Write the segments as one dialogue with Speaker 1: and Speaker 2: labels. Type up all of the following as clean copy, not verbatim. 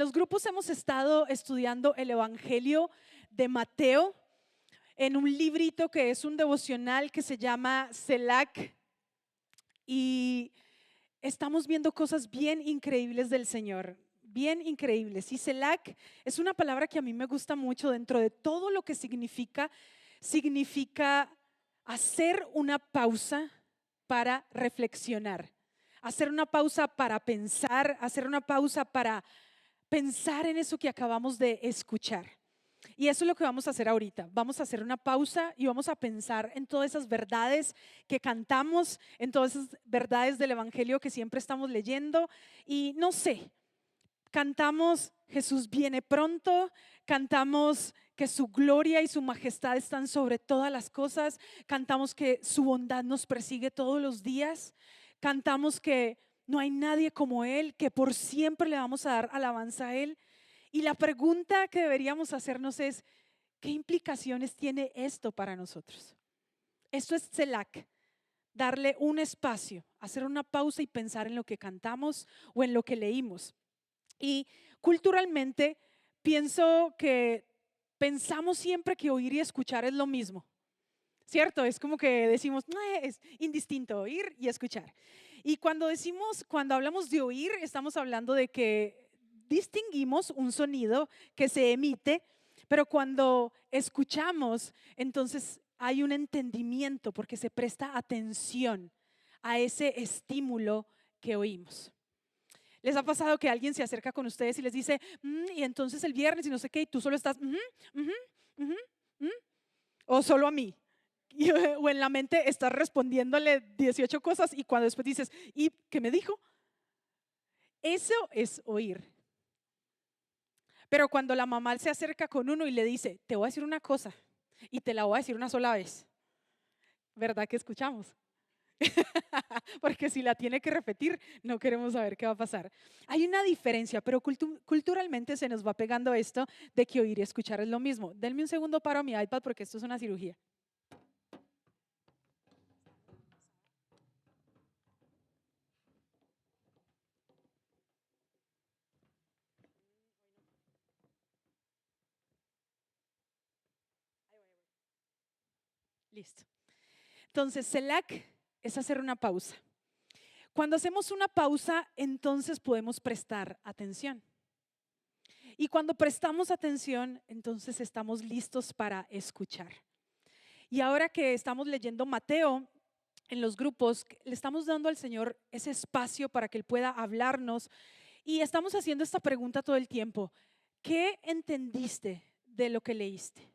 Speaker 1: los grupos hemos estado estudiando el Evangelio de Mateo en un librito que es un devocional que se llama Selak, y estamos viendo cosas bien increíbles del Señor, bien increíbles. Y Selak es una palabra que a mí me gusta mucho dentro de todo lo que significa hacer una pausa para reflexionar, hacer una pausa para pensar, hacer una pausa para pensar en eso que acabamos de escuchar. Y eso es lo que vamos a hacer ahorita. Vamos a hacer una pausa y vamos a pensar en todas esas verdades que cantamos, en todas esas verdades del Evangelio que siempre estamos leyendo. Y no sé, cantamos Jesús viene pronto, cantamos que su gloria y su majestad están sobre todas las cosas, cantamos que su bondad nos persigue todos los días, cantamos que no hay nadie como Él, que por siempre le vamos a dar alabanza a Él. Y la pregunta que deberíamos hacernos es, ¿qué implicaciones tiene esto para nosotros? Esto es Selak, darle un espacio, hacer una pausa y pensar en lo que cantamos o en lo que leímos. Y culturalmente pienso que pensamos siempre que oír y escuchar es lo mismo, ¿cierto? Es como que decimos, no, es indistinto oír y escuchar. Y cuando hablamos de oír, estamos hablando de que distinguimos un sonido que se emite, pero cuando escuchamos, entonces hay un entendimiento porque se presta atención a ese estímulo que oímos. ¿Les ha pasado que alguien se acerca con ustedes y les dice, y entonces el viernes y no sé qué, y tú solo estás, o solo a mí? O en la mente estás respondiéndole 18 cosas y cuando después dices, ¿y qué me dijo? Eso es oír. Pero cuando la mamá se acerca con uno y le dice, te voy a decir una cosa y te la voy a decir una sola vez, ¿verdad que escuchamos? Porque si la tiene que repetir, no queremos saber qué va a pasar. Hay una diferencia, pero culturalmente se nos va pegando esto de que oír y escuchar es lo mismo. Denme un segundo, paro mi iPad porque esto es una cirugía. Listo. Entonces, Selak es hacer una pausa. Cuando hacemos una pausa, entonces podemos prestar atención. Y cuando prestamos atención, entonces estamos listos para escuchar. Y ahora que estamos leyendo Mateo en los grupos, le estamos dando al Señor ese espacio para que Él pueda hablarnos. Y estamos haciendo esta pregunta todo el tiempo. ¿Qué entendiste de lo que leíste?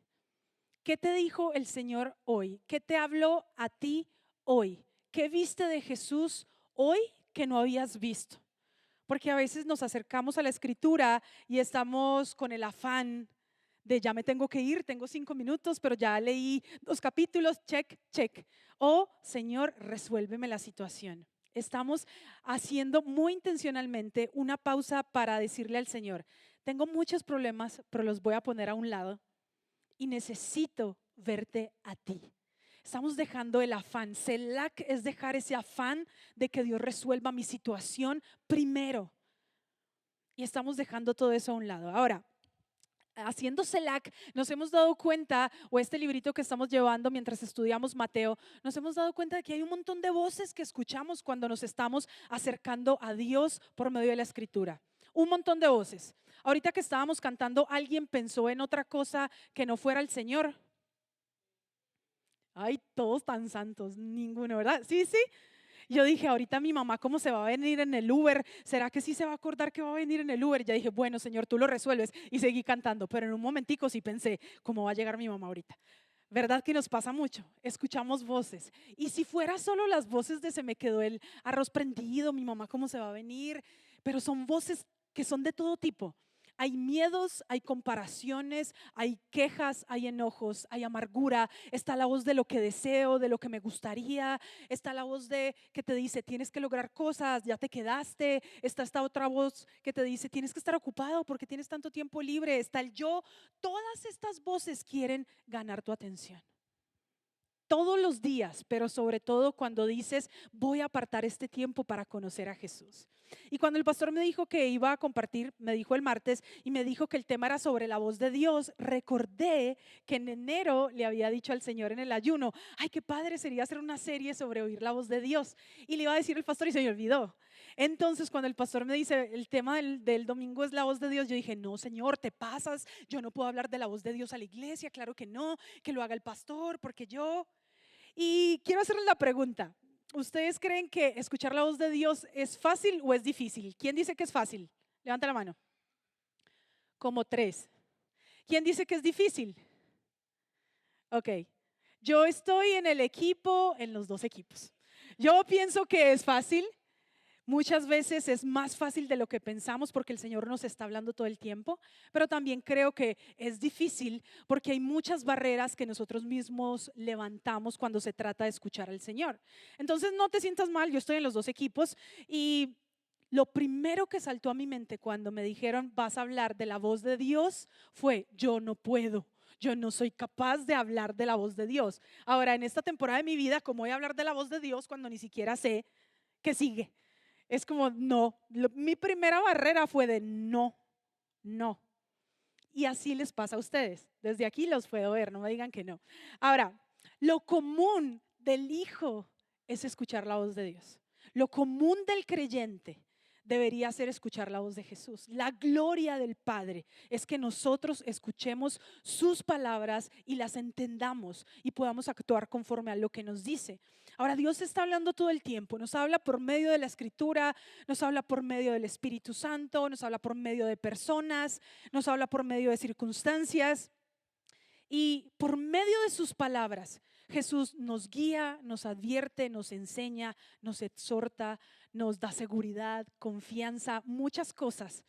Speaker 1: ¿Qué te dijo el Señor hoy? ¿Qué te habló a ti hoy? ¿Qué viste de Jesús hoy que no habías visto? Porque a veces nos acercamos a la escritura y estamos con el afán de ya me tengo que ir, tengo 5 minutos, pero ya leí 2 capítulos, check, check. O Señor, resuélveme la situación. Estamos haciendo muy intencionalmente una pausa para decirle al Señor, tengo muchos problemas, pero los voy a poner a un lado y necesito verte a ti. Estamos dejando el afán. Selak es dejar ese afán de que Dios resuelva mi situación primero. Y estamos dejando todo eso a un lado. Ahora, haciendo Selak, nos hemos dado cuenta, o este librito que estamos llevando mientras estudiamos Mateo, nos hemos dado cuenta de que hay un montón de voces que escuchamos cuando nos estamos acercando a Dios por medio de la escritura. Un montón de voces. Ahorita que estábamos cantando, alguien pensó en otra cosa que no fuera el Señor. Ay, todos tan santos, ninguno, ¿verdad? Sí, sí. Yo dije, ahorita mi mamá, ¿cómo se va a venir en el Uber? ¿Será que sí se va a acordar que va a venir en el Uber? Ya dije, bueno, Señor, tú lo resuelves. Y seguí cantando, pero en un momentico sí pensé, ¿cómo va a llegar mi mamá ahorita? ¿Verdad que nos pasa mucho? Escuchamos voces. Y si fuera solo las voces de se me quedó el arroz prendido, mi mamá, ¿cómo se va a venir? Pero son voces que son de todo tipo. Hay miedos, hay comparaciones, hay quejas, hay enojos, hay amargura. Está la voz de lo que deseo, de lo que me gustaría. Está la voz de que te dice tienes que lograr cosas, ya te quedaste. Está esta otra voz que te dice tienes que estar ocupado porque tienes tanto tiempo libre. Está el yo. Todas estas voces quieren ganar tu atención. todos los días, pero sobre todo cuando dices, voy a apartar este tiempo para conocer a Jesús. Y cuando el pastor me dijo que iba a compartir, me dijo el martes y me dijo que el tema era sobre la voz de Dios, recordé que en enero le había dicho al Señor en el ayuno, ay, qué padre sería hacer una serie sobre oír la voz de Dios. Y le iba a decir el pastor y se me olvidó. Entonces cuando el pastor me dice, el tema del domingo es la voz de Dios, yo dije, no, Señor, te pasas, yo no puedo hablar de la voz de Dios a la iglesia, claro que no, que lo haga el pastor, porque yo... Y quiero hacerles la pregunta. ¿Ustedes creen que escuchar la voz de Dios es fácil o es difícil? ¿Quién dice que es fácil? Levanta la mano. Como tres. ¿Quién dice que es difícil? Ok. Yo estoy en el equipo, en los dos equipos. Yo pienso que es fácil. Muchas veces es más fácil de lo que pensamos porque el Señor nos está hablando todo el tiempo, pero también creo que es difícil porque hay muchas barreras que nosotros mismos levantamos cuando se trata de escuchar al Señor. Entonces no te sientas mal, yo estoy en los dos equipos y lo primero que saltó a mi mente cuando me dijeron vas a hablar de la voz de Dios fue yo no puedo. Yo no soy capaz de hablar de la voz de Dios. Ahora, en esta temporada de mi vida, ¿cómo voy a hablar de la voz de Dios cuando ni siquiera sé qué sigue? Es como, no, mi primera barrera fue de no, no. Y así les pasa a ustedes. Desde aquí los puedo ver, no me digan que no. Ahora, lo común del hijo es escuchar la voz de Dios. Lo común del creyente debería ser escuchar la voz de Jesús. La gloria del Padre es que nosotros escuchemos sus palabras y las entendamos y podamos actuar conforme a lo que nos dice. Ahora, Dios está hablando todo el tiempo, nos habla por medio de la Escritura, nos habla por medio del Espíritu Santo, nos habla por medio de personas, nos habla por medio de circunstancias. Y por medio de sus palabras, Jesús nos guía, nos advierte, nos enseña, nos exhorta, nos da seguridad, confianza, muchas cosas.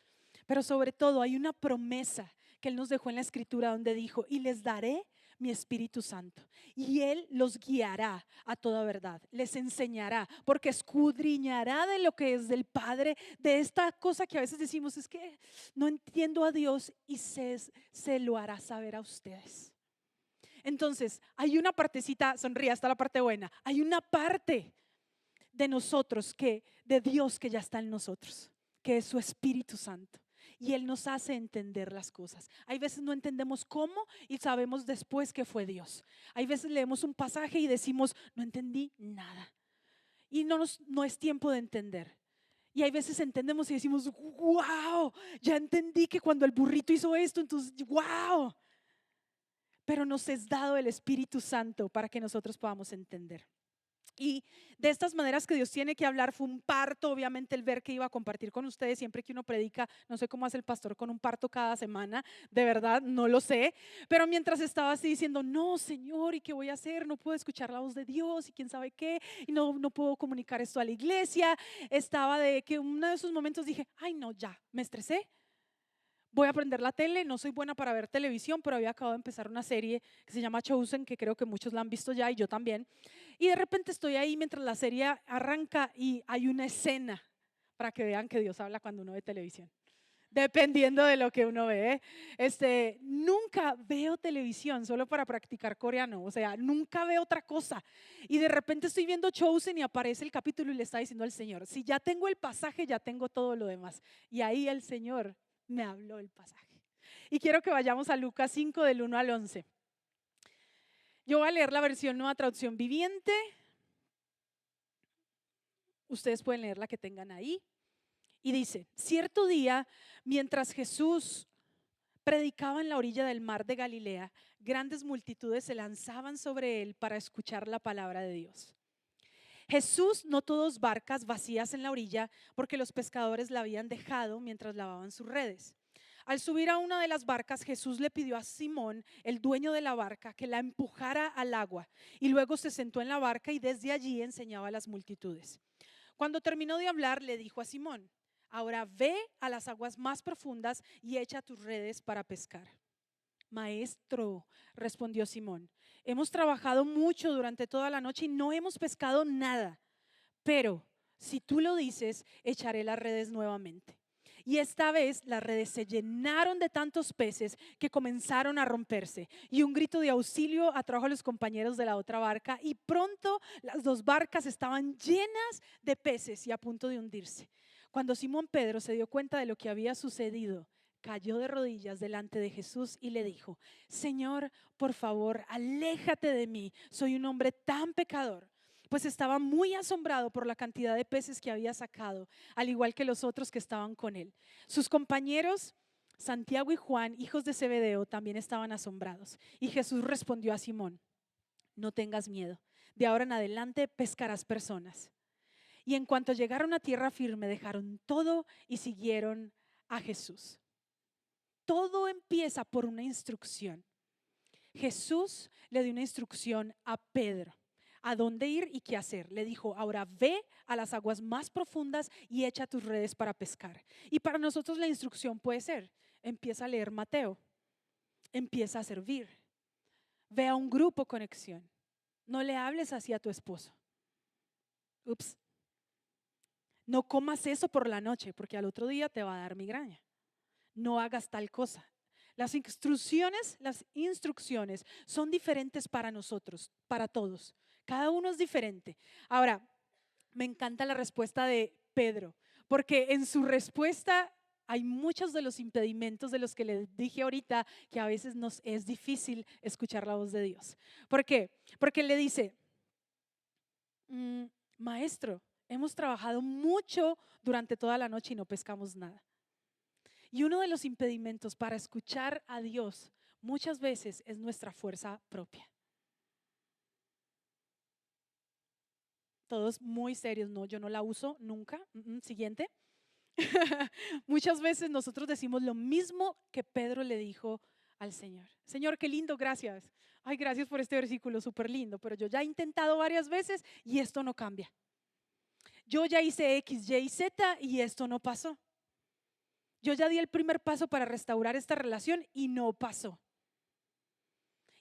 Speaker 1: Pero sobre todo hay una promesa que Él nos dejó en la Escritura donde dijo, y les daré mi Espíritu Santo. Y Él los guiará a toda verdad, les enseñará, porque escudriñará de lo que es del Padre, de esta cosa que a veces decimos, es que no entiendo a Dios y se lo hará saber a ustedes. Entonces, hay una partecita, sonríe, hasta la parte buena. Hay una parte de nosotros de Dios que ya está en nosotros, que es su Espíritu Santo. Y Él nos hace entender las cosas. Hay veces no entendemos cómo y sabemos después que fue Dios. Hay veces leemos un pasaje y decimos, no entendí nada. Y no es tiempo de entender. Y hay veces entendemos y decimos, wow, ya entendí que cuando el burrito hizo esto, entonces, wow. Pero nos es dado el Espíritu Santo para que nosotros podamos entender. Y de estas maneras que Dios tiene que hablar fue un parto, obviamente el ver que iba a compartir con ustedes siempre que uno predica, no sé cómo hace el pastor con un parto cada semana, de verdad no lo sé, pero mientras estaba así diciendo, no Señor, ¿y qué voy a hacer? No puedo escuchar la voz de Dios y quién sabe qué, y no puedo comunicar esto a la iglesia, estaba de que uno de esos momentos dije, ay no, ya, me estresé. Voy a prender la tele, no soy buena para ver televisión, pero había acabado de empezar una serie que se llama Chosen, que creo que muchos la han visto ya y yo también. Y de repente estoy ahí mientras la serie arranca y hay una escena para que vean que Dios habla cuando uno ve televisión. Dependiendo de lo que uno ve. Nunca veo televisión solo para practicar coreano, o sea, nunca veo otra cosa. Y de repente estoy viendo Chosen y aparece el capítulo y le está diciendo al Señor, si ya tengo el pasaje, ya tengo todo lo demás. Y ahí el Señor me habló el pasaje. Y quiero que vayamos a Lucas 5 del 1 al 11. Yo voy a leer la versión Nueva Traducción Viviente. Ustedes pueden leer la que tengan ahí. Y dice, cierto día, mientras Jesús predicaba en la orilla del mar de Galilea, grandes multitudes se lanzaban sobre él para escuchar la palabra de Dios. Jesús notó dos barcas vacías en la orilla porque los pescadores la habían dejado mientras lavaban sus redes. Al subir a una de las barcas, Jesús le pidió a Simón, el dueño de la barca, que la empujara al agua y luego se sentó en la barca y desde allí enseñaba a las multitudes. Cuando terminó de hablar, le dijo a Simón, ahora ve a las aguas más profundas y echa tus redes para pescar. Maestro, respondió Simón, hemos trabajado mucho durante toda la noche y no hemos pescado nada, pero si tú lo dices, echaré las redes nuevamente. Y esta vez las redes se llenaron de tantos peces que comenzaron a romperse. Y un grito de auxilio atrajo a los compañeros de la otra barca y pronto las dos barcas estaban llenas de peces y a punto de hundirse. Cuando Simón Pedro se dio cuenta de lo que había sucedido, cayó de rodillas delante de Jesús y le dijo: Señor, por favor, aléjate de mí, soy un hombre tan pecador. Pues estaba muy asombrado por la cantidad de peces que había sacado, al igual que los otros que estaban con él. Sus compañeros, Santiago y Juan, hijos de Zebedeo, también estaban asombrados. Y Jesús respondió a Simón: no tengas miedo, de ahora en adelante pescarás personas. Y en cuanto llegaron a tierra firme, dejaron todo y siguieron a Jesús. Todo empieza por una instrucción. Jesús le dio una instrucción a Pedro, a dónde ir y qué hacer. Le dijo: ahora ve a las aguas más profundas y echa tus redes para pescar. Y para nosotros la instrucción puede ser: empieza a leer Mateo, empieza a servir, ve a un grupo conexión. No le hables así a tu esposo. Ups. No comas eso por la noche porque al otro día te va a dar migraña. No hagas tal cosa. Las instrucciones son diferentes para nosotros, para todos. Cada uno es diferente. Ahora, me encanta la respuesta de Pedro, porque en su respuesta hay muchos de los impedimentos de los que les dije ahorita, que a veces nos es difícil escuchar la voz de Dios. ¿Por qué? Porque él le dice: maestro, hemos trabajado mucho durante toda la noche y no pescamos nada. Y uno de los impedimentos para escuchar a Dios muchas veces es nuestra fuerza propia. Todos muy serios: no, yo no la uso nunca. Siguiente. Muchas veces nosotros decimos lo mismo que Pedro le dijo al Señor: Señor, qué lindo, gracias. Ay, gracias por este versículo, súper lindo, pero yo ya he intentado varias veces y esto no cambia. Yo ya hice X, Y, Z y esto no pasó. Yo ya di el primer paso para restaurar esta relación y no pasó.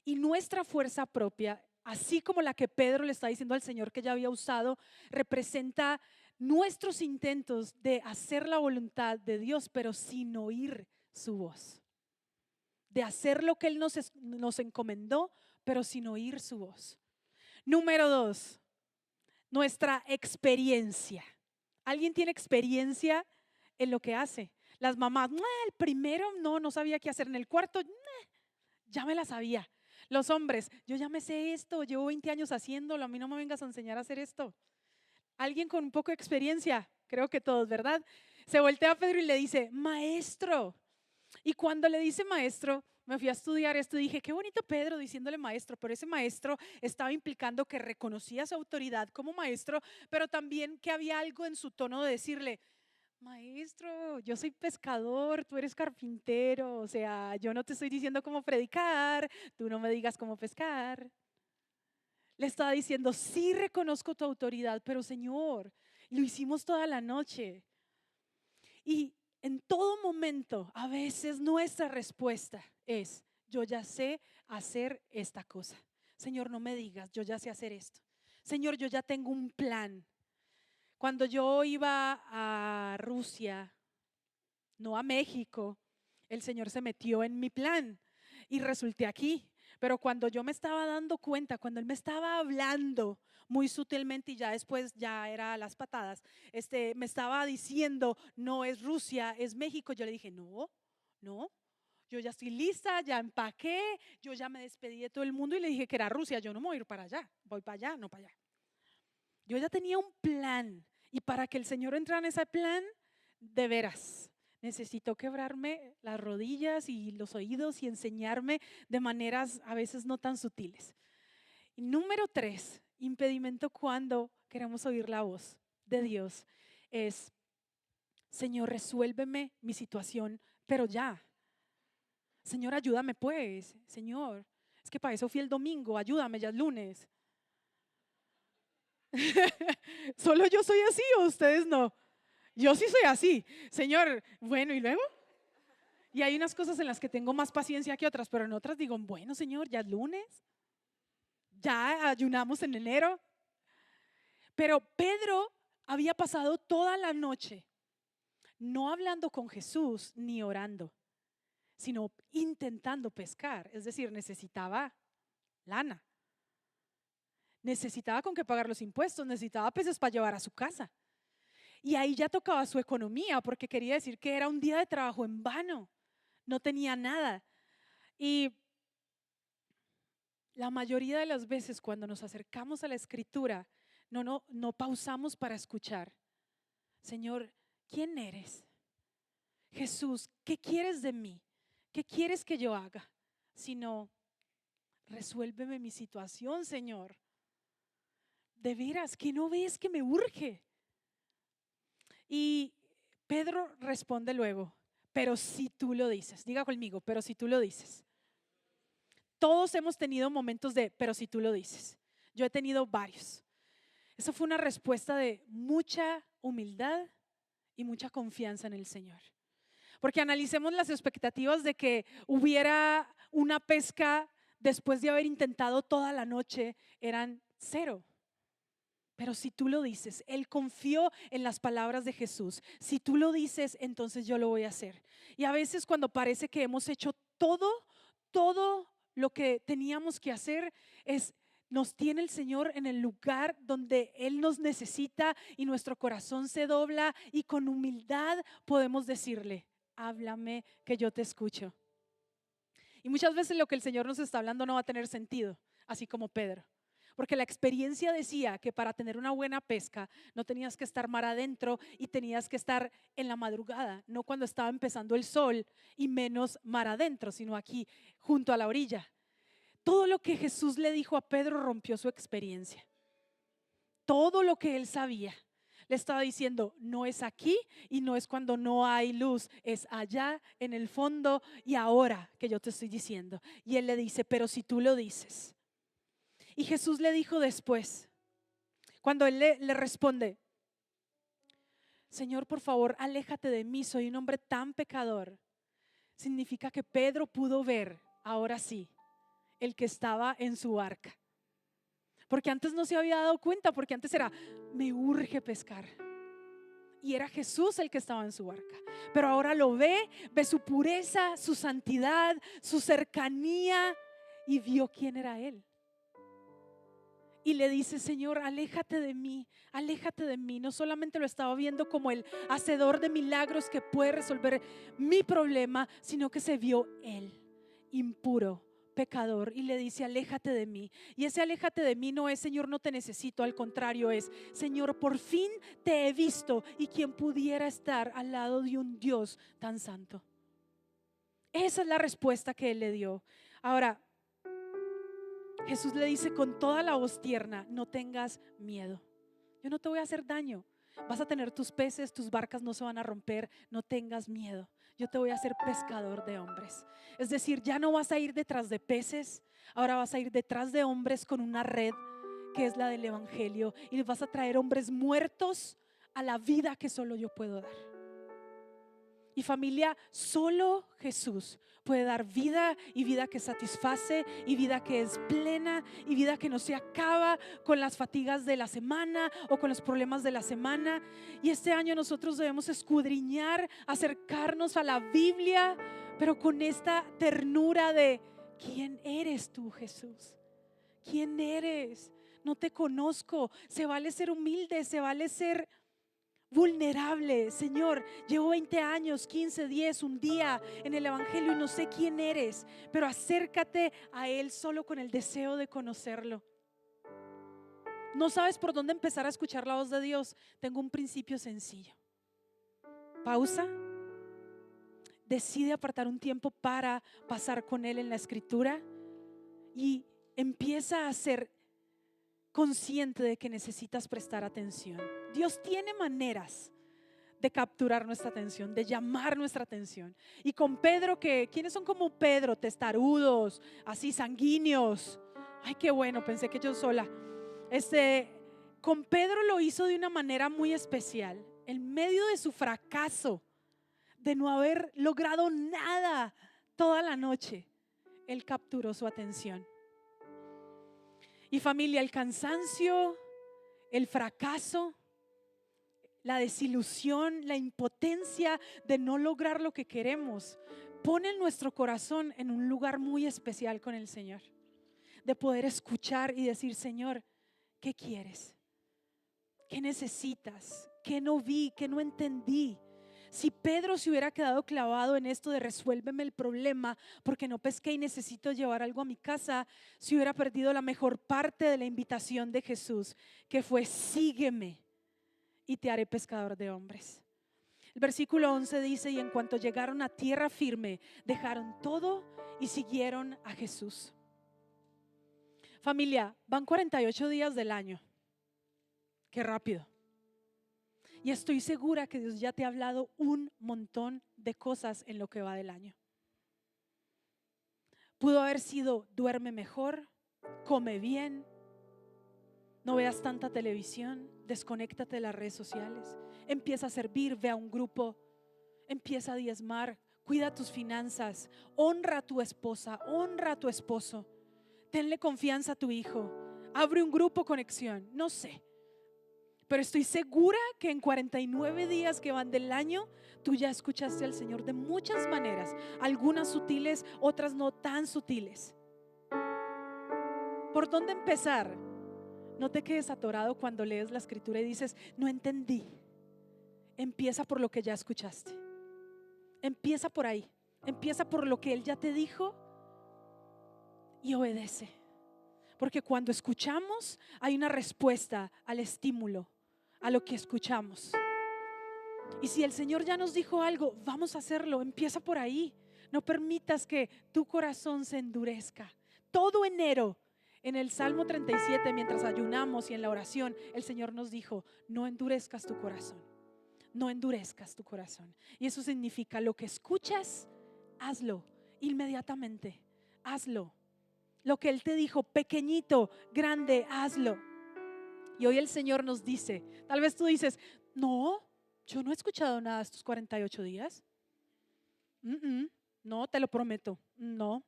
Speaker 1: Y nuestra fuerza propia, así como la que Pedro le está diciendo al Señor que ya había usado, representa nuestros intentos de hacer la voluntad de Dios, pero sin oír su voz. De hacer lo que Él nos encomendó, pero sin oír su voz. Número 2, nuestra experiencia. ¿Alguien tiene experiencia en lo que hace? Las mamás: el primero no sabía qué hacer. En el cuarto, ya me la sabía. Los hombres: yo ya me sé esto, llevo 20 años haciéndolo, a mí no me vengas a enseñar a hacer esto. Alguien con un poco de experiencia, creo que todos, ¿verdad? Se voltea a Pedro y le dice: maestro. Y cuando le dice maestro, me fui a estudiar esto y dije: qué bonito Pedro diciéndole maestro, pero ese maestro estaba implicando que reconocía su autoridad como maestro, pero también que había algo en su tono de decirle: maestro, yo soy pescador, tú eres carpintero, o sea, yo no te estoy diciendo cómo predicar, tú no me digas cómo pescar. Le estaba diciendo: sí reconozco tu autoridad, pero Señor, lo hicimos toda la noche. Y en todo momento, a veces nuestra respuesta es: yo ya sé hacer esta cosa. Señor, no me digas, yo ya sé hacer esto. Señor, yo ya tengo un plan. Cuando yo iba a Rusia, no a México, el Señor se metió en mi plan y resulté aquí. Pero cuando yo me estaba dando cuenta, cuando Él me estaba hablando muy sutilmente y ya después ya era a las patadas, me estaba diciendo: no es Rusia, es México. Yo le dije: no, yo ya estoy lista, ya empaqué, yo ya me despedí de todo el mundo y le dije que era Rusia. Yo no me voy a ir para allá, voy para allá, no para allá. Yo ya tenía un plan y para que el Señor entrara en ese plan, de veras, necesitó quebrarme las rodillas y los oídos y enseñarme de maneras a veces no tan sutiles. Y número 3, impedimento cuando queremos oír la voz de Dios es: Señor, resuélveme mi situación, pero ya. Señor, ayúdame pues. Señor, es que para eso fui el domingo, ayúdame, ya es lunes. ¿Solo yo soy así o ustedes no? Yo sí soy así. Señor, bueno, ¿y luego? Y hay unas cosas en las que tengo más paciencia que otras, pero en otras digo: bueno, Señor, ya es lunes, ya ayunamos en enero. Pero Pedro había pasado toda la noche no hablando con Jesús ni orando, sino intentando pescar. Es decir, necesitaba lana, necesitaba con qué pagar los impuestos, necesitaba peces para llevar a su casa. Y ahí ya tocaba su economía, porque quería decir que era un día de trabajo en vano, no tenía nada. Y la mayoría de las veces cuando nos acercamos a la escritura, no pausamos para escuchar. Señor, ¿quién eres? Jesús, ¿qué quieres de mí? ¿Qué quieres que yo haga? Sino, resuélveme mi situación, Señor. De veras, que no ves que me urge. Y Pedro responde luego, pero si tú lo dices, diga conmigo, pero si tú lo dices. Todos hemos tenido momentos de, pero si tú lo dices. Yo he tenido varios. Esa fue una respuesta de mucha humildad y mucha confianza en el Señor. Porque analicemos las expectativas de que hubiera una pesca después de haber intentado toda la noche, eran 0. Pero si tú lo dices, él confió en las palabras de Jesús. Si tú lo dices, entonces yo lo voy a hacer. Y a veces cuando parece que hemos hecho todo lo que teníamos que hacer, nos tiene el Señor en el lugar donde Él nos necesita y nuestro corazón se dobla y con humildad podemos decirle, háblame que yo te escucho. Y muchas veces lo que el Señor nos está hablando no va a tener sentido, así como Pedro. Porque la experiencia decía que para tener una buena pesca no tenías que estar mar adentro y tenías que estar en la madrugada, no cuando estaba empezando el sol y menos mar adentro, sino aquí junto a la orilla. Todo lo que Jesús le dijo a Pedro rompió su experiencia. Todo lo que él sabía. Le estaba diciendo, no es aquí y no es cuando no hay luz, es allá en el fondo y ahora que yo te estoy diciendo. Y él le dice, pero si tú lo dices. Y Jesús le dijo después, cuando él le responde, Señor, por favor, aléjate de mí, soy un hombre tan pecador. Significa que Pedro pudo ver, ahora sí, el que estaba en su barca. Porque antes no se había dado cuenta, porque antes era, me urge pescar. Y era Jesús el que estaba en su barca. Pero ahora lo ve su pureza, su santidad, su cercanía y vio quién era él. Y le dice, Señor, aléjate de mí, aléjate de mí. No solamente lo estaba viendo como el hacedor de milagros que puede resolver mi problema, sino que se vio él, impuro, pecador, y le dice, aléjate de mí. Y ese aléjate de mí no es, Señor, no te necesito, al contrario es, Señor, por fin te he visto. Y quien pudiera estar al lado de un Dios tan santo. Esa es la respuesta que él le dio. Ahora, Jesús le dice con toda la voz tierna, no tengas miedo, yo no te voy a hacer daño, vas a tener tus peces, tus barcas no se van a romper, no tengas miedo, yo te voy a hacer pescador de hombres. Es decir, ya no vas a ir detrás de peces, ahora vas a ir detrás de hombres con una red que es la del evangelio y les vas a traer hombres muertos a la vida que solo yo puedo dar. Y familia, solo Jesús puede dar vida y vida que satisface y vida que es plena y vida que no se acaba con las fatigas de la semana o con los problemas de la semana. Y este año nosotros debemos escudriñar, acercarnos a la Biblia, pero con esta ternura de ¿quién eres tú, Jesús? ¿Quién eres? No te conozco. Se vale ser humilde, se vale ser vulnerable. Señor, llevo 20 años, 15, 10, un día en el evangelio y no sé quién eres, pero acércate a Él solo con el deseo de conocerlo. No sabes por dónde empezar a escuchar la voz de Dios. Tengo un principio sencillo. Pausa. Decide apartar un tiempo para pasar con Él en la escritura y empieza a ser consciente de que necesitas prestar atención. Dios tiene maneras de capturar nuestra atención, de llamar nuestra atención. Y con Pedro, ¿quiénes son como Pedro? Testarudos, así sanguíneos. Ay, qué bueno, pensé que yo sola. Con Pedro lo hizo de una manera muy especial. En medio de su fracaso, de no haber logrado nada toda la noche, Él capturó su atención. Y familia, el cansancio, el fracaso, la desilusión, la impotencia de no lograr lo que queremos, pone nuestro corazón en un lugar muy especial con el Señor, de poder escuchar y decir: Señor, ¿qué quieres? ¿Qué necesitas? ¿Qué no vi? ¿Qué no entendí? Si Pedro se hubiera quedado clavado en esto de resuélveme el problema porque no pesqué y necesito llevar algo a mi casa, se hubiera perdido la mejor parte de la invitación de Jesús, que fue: sígueme y te haré pescador de hombres. El versículo 11 dice: y en cuanto llegaron a tierra firme, dejaron todo y siguieron a Jesús. Familia, van 48 días del año. Qué rápido. Y estoy segura que Dios ya te ha hablado un montón de cosas en lo que va del año. Pudo haber sido: duerme mejor, come bien, no veas tanta televisión, desconéctate de las redes sociales, empieza a servir, ve a un grupo, empieza a diezmar, cuida tus finanzas, honra a tu esposa, honra a tu esposo, tenle confianza a tu hijo, abre un grupo conexión, no sé. Pero estoy segura que en 49 días que van del año, tú ya escuchaste al Señor de muchas maneras, algunas sutiles, otras no tan sutiles. ¿Por dónde empezar? No te quedes atorado cuando lees la escritura y dices: no entendí. Empieza por lo que ya escuchaste. Empieza por ahí. Empieza por lo que Él ya te dijo y obedece. Porque cuando escuchamos hay una respuesta al estímulo, a lo que escuchamos. Y si el Señor ya nos dijo algo, vamos a hacerlo. Empieza por ahí. No permitas que tu corazón se endurezca. Todo enero, en el Salmo 37, mientras ayunamos y en la oración, el Señor nos dijo: no endurezcas tu corazón. No endurezcas tu corazón. Y eso significa: lo que escuchas, hazlo inmediatamente. Hazlo. Lo que Él te dijo, pequeñito, grande, hazlo. Y hoy el Señor nos dice, tal vez tú dices: no, yo no he escuchado nada estos 48 días. No, te lo prometo, no.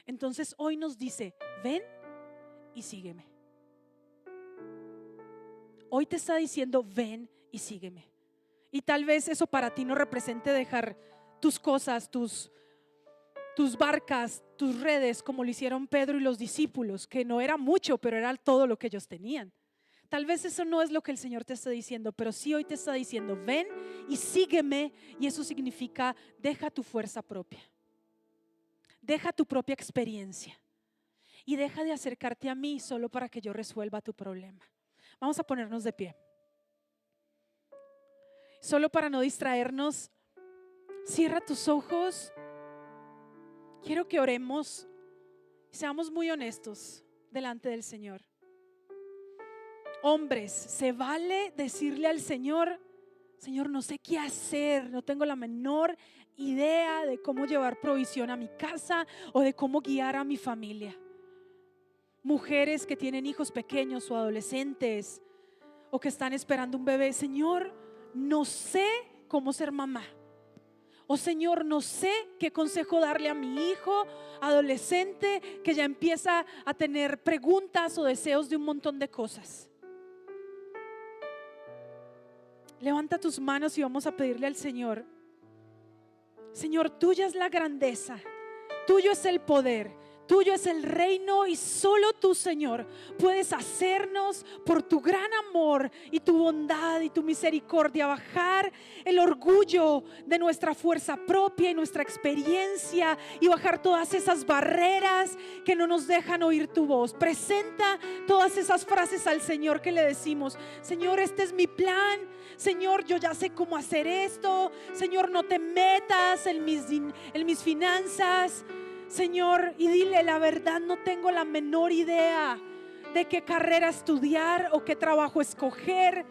Speaker 1: Entonces hoy nos dice: ven y sígueme. Hoy te está diciendo: ven y sígueme. Y tal vez eso para ti no represente dejar tus cosas, tus barcas, tus redes, como lo hicieron Pedro y los discípulos, que no era mucho, pero era todo lo que ellos tenían. Tal vez eso no es lo que el Señor te está diciendo, pero sí hoy te está diciendo: ven y sígueme. Y eso significa: deja tu fuerza propia, deja tu propia experiencia y deja de acercarte a mí solo para que yo resuelva tu problema. Vamos a ponernos de pie. Solo para no distraernos, cierra tus ojos. Quiero que oremos y seamos muy honestos delante del Señor. Hombres, se vale decirle al Señor: Señor, no sé qué hacer, no tengo la menor idea de cómo llevar provisión a mi casa o de cómo guiar a mi familia. Mujeres que tienen hijos pequeños o adolescentes o que están esperando un bebé: Señor, no sé cómo ser mamá. O Señor, no sé qué consejo darle a mi hijo adolescente que ya empieza a tener preguntas o deseos de un montón de cosas. Levanta tus manos y vamos a pedirle al Señor: Señor, tuya es la grandeza, tuyo es el poder, tuyo es el reino, y solo tú, Señor, puedes hacernos, por tu gran amor y tu bondad y tu misericordia, bajar el orgullo de nuestra fuerza propia y nuestra experiencia, y bajar todas esas barreras que no nos dejan oír tu voz. Presenta todas esas frases al Señor que le decimos: Señor, este es mi plan. Señor, yo ya sé cómo hacer esto. Señor, no te metas en mis finanzas. Señor, y dile la verdad: no tengo la menor idea de qué carrera estudiar o qué trabajo escoger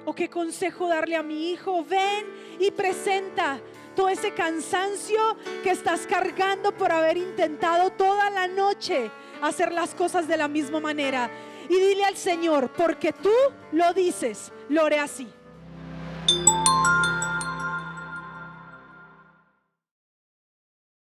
Speaker 1: o qué consejo darle a mi hijo. Ven y presenta todo ese cansancio que estás cargando por haber intentado toda la noche hacer las cosas de la misma manera. Y dile al Señor: porque tú lo dices, lo haré así.